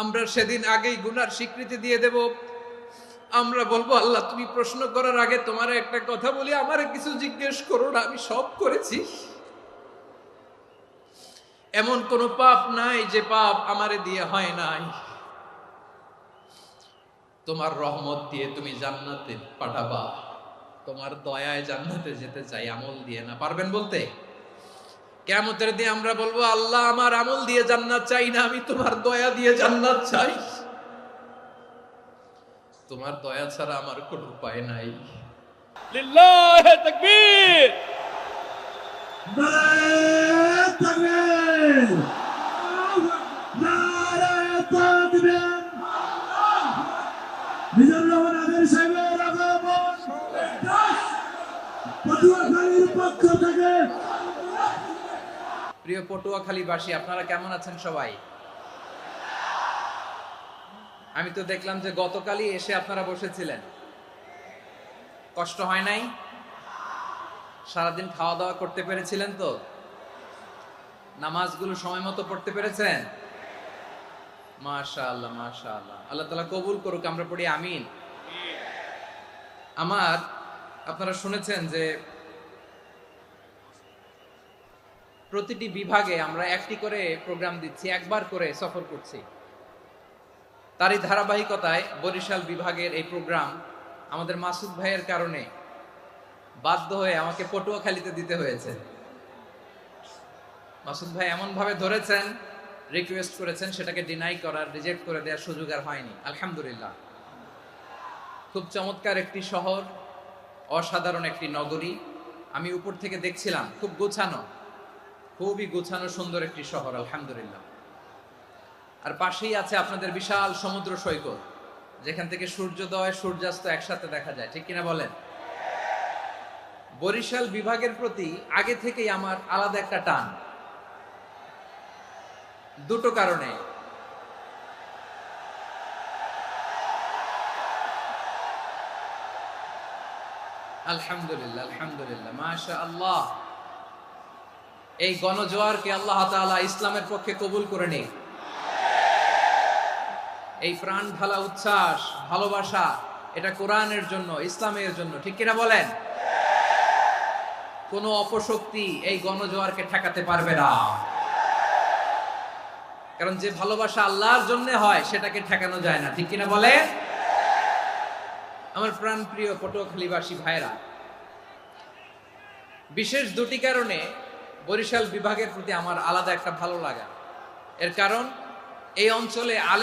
আমরা সেদিন আগেই গুনার স্বীকৃতি দিয়ে দেব। আমরা বলবো, আল্লাহ তুমি প্রশ্ন করার আগে তোমার একটা কথা বলি, আমারে কিছু জিজ্ঞেস করো না, আমি সব করেছি। এমন কোন পাপ নাই যে পাপ আমারে দিয়ে হয় নাই। তোমার রহমত দিয়ে তুমি জান্নাতে পাঠাবা, তোমার দয়ায় জান্নাতে যেতে চাই, আমল দিয়ে না। পারবেন বলতে? কিয়ামতের দিন আমরা বলবো, আল্লাহ আমার আমল দিয়ে জান্নাত চাই না, আমি তোমার দয়া দিয়ে জান্নাত চাই। তোমার দয়া ছাড়া আমার কোনো উপায় নাই। লিল্লাহে তাকবীর। নারায়ে তাকবীর, নারায়ে তাকবীর। মিজানুর রহমান আজারি সাহেবের আগমন পটুয়াখালীর পক্ষ থেকে। প্রিয় পটুয়াখালীবাসী, আপনারা কেমন আছেন সবাই? আমি তো দেখলাম যে গতকালই এসে আপনারা বসেছিলেন। কষ্ট হয় নাই? সারাদিন খাওয়া দাওয়া করতে পেরেছিলেন তো? নামাজগুলো সময় মতো পড়তে পেরেছেন? মাশাআল্লাহ, মাশাআল্লাহ। আল্লাহ তাআলা কবুল করুক, আমরা পড়ি আমিন। আপনারা শুনেছেন যে প্রতিটি বিভাগে আমরা একটি করে প্রোগ্রাম দিচ্ছি, একবার করে সফর করছি। তারই ধারাবাহিকতায় বরিশাল বিভাগের এই প্রোগ্রাম আমাদের মাসুদ ভাইয়ের কারণে বাধ্য হয়ে আমাকে পটুয়াখালীতে দিতে হয়েছে। মাসুদ ভাই এমন ভাবে ধরেছেন, রিকোয়েস্ট করেছেন, সেটাকে ডিনাই করার, রিজেক্ট করে দেওয়ার সুযোগ আর হয়নি। আলহামদুলিল্লাহ। খুব চমৎকার একটি শহর, অসাধারণ একটি নগরী। আমি উপর থেকে দেখছিলাম, খুব গোছানো, খুবই গোছানো সুন্দর একটি শহর, আলহামদুলিল্লাহ। আর পাশেই আছে আপনাদের বিশাল সমুদ্র সৈকত, যেখান থেকে সূর্যোদয় সূর্যাস্ত একসাথে দেখা যায়, ঠিক কিনা বলেন? বরিশাল বিভাগের প্রতি আগে থেকেই আমার আলাদা একটা টান, দুটো কারণে। আলহামদুলিল্লাহ, আলহামদুলিল্লাহ, মাশাআল্লাহ। এই গণজোয়ারকে আল্লাহ তাআলা ইসলামের পক্ষে কবুল করে নিক। এই প্রাণ ঢালা উচ্ছ্বাস, ভালোবাসা, এটা কোরআনের জন্য, ইসলামের জন্য, ঠিক কিনা বলেন? কোনো অপশক্তি এই গণজোয়ারকে ঠেকাতে পারবে না। কারণ যে ভালোবাসা আল্লাহর জন্য হয় সেটাকে ঠেকানো যায় না, ঠিক কিনা বলে? আমার প্রাণ প্রিয় পটুয়াখালীবাসী ভাইরা, বিশেষ দুটি কারণে বরিশাল বিভাগের প্রতি আমার আলাদা একটা ভালো লাগা। এর কারণ, এই অঞ্চলে